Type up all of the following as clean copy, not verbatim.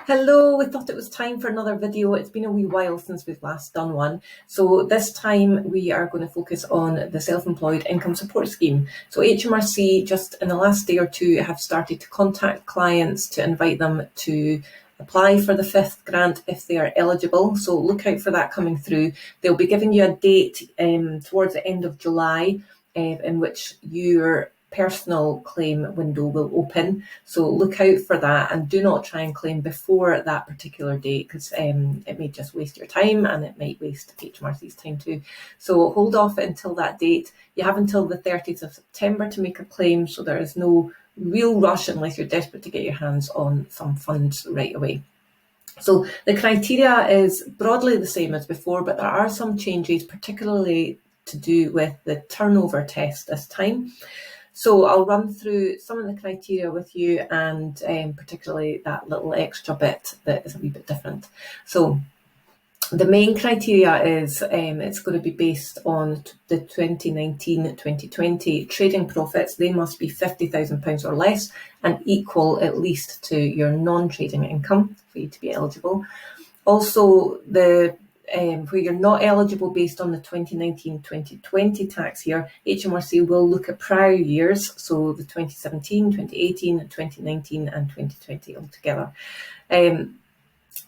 Hello, we thought it was time for another video. It's been a wee while since we've last done one. So this time we are going to focus on the Self-Employed Income Support Scheme. So HMRC just in the last day or two have started to contact clients to invite them to apply for the fifth grant if they are eligible. So look out for that coming through. They'll be giving you a date towards the end of July in which your personal claim window will open, so look out for that and do not try and claim before that particular date because it may just waste your time and it might waste HMRC's time too. So hold off until that date. You have until the 30th of September to make a claim, so there is no real rush unless you're desperate to get your hands on some funds right away. So the criteria is broadly the same as before, but there are some changes, particularly to do with the turnover test this time. So I'll run through some of the criteria with you and particularly that little extra bit that is a wee bit different. So the main criteria is it's going to be based on the 2019-2020 trading profits. They must be £50,000 or less and equal at least to your non-trading income for you to be eligible. Also, where you're not eligible based on the 2019-2020 tax year, HMRC will look at prior years, so the 2017, 2018, 2019 and 2020 altogether.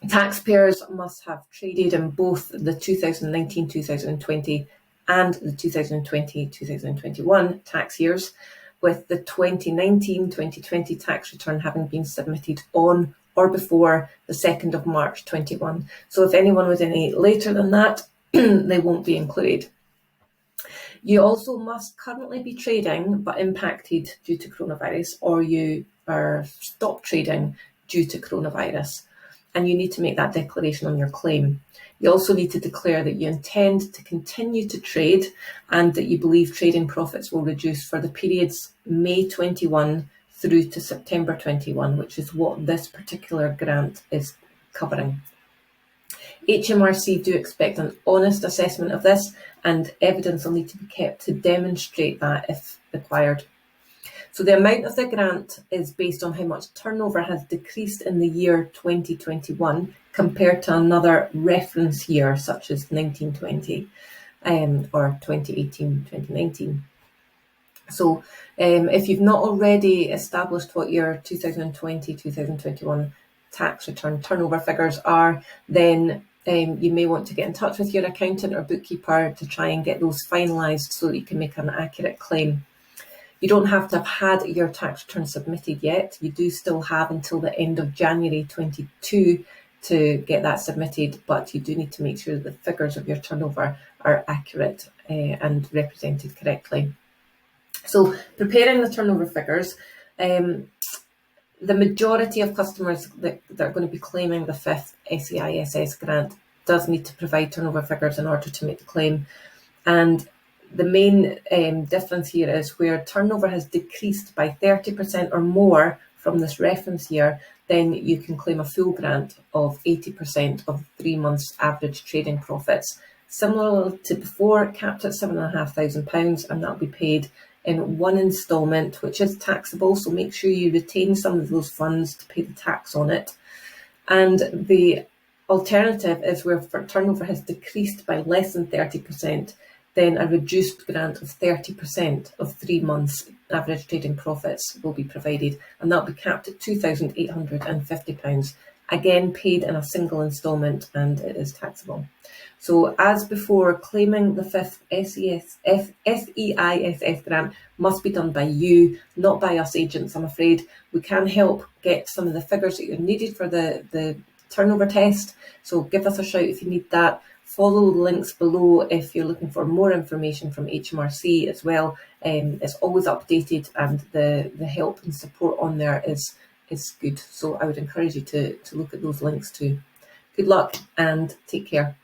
Taxpayers must have traded in both the 2019-2020 and the 2020-2021 tax years, with the 2019-2020 tax return having been submitted on or before the 2nd of March 21. So if anyone was any later than that, they won't be included. You also must currently be trading but impacted due to coronavirus, or you are stopped trading due to coronavirus, and you need to make that declaration on your claim. You also need to declare that you intend to continue to trade and that you believe trading profits will reduce for the periods May 21 through to September 21, which is what this particular grant is covering. HMRC do expect an honest assessment of this, and evidence will need to be kept to demonstrate that if required. So the amount of the grant is based on how much turnover has decreased in the year 2021 compared to another reference year such as 1920 or 2018-2019. So if you've not already established what your 2020-2021 tax return turnover figures are, then you may want to get in touch with your accountant or bookkeeper to try and get those finalised so that you can make an accurate claim. You don't have to have had your tax return submitted yet. You do still have until the end of January 22 to get that submitted, but you do need to make sure the figures of your turnover are accurate and represented correctly. So preparing the turnover figures, the majority of customers that are going to be claiming the fifth SEISS grant does need to provide turnover figures in order to make the claim. And the main difference here is where turnover has decreased by 30% or more from this reference year, then you can claim a full grant of 80% of 3 months average trading profits, similar to before, capped at £7,500, and that'll be paid in one instalment, which is taxable, so make sure you retain some of those funds to pay the tax on it. And the alternative is where turnover has decreased by less than 30%, then a reduced grant of 30% of 3 months average trading profits will be provided, and that'll be capped at £2,850, again paid in a single instalment, and it is taxable. So as before, claiming the fifth SEISS grant must be done by you, not by us agents, I'm afraid. We can help get some of the figures that you're needed for the turnover test, so give us a shout if you need that. Follow the links below if you're looking for more information from HMRC as well. It's always updated, and the help and support on there is good. So I would encourage you to look at those links too. Good luck and take care.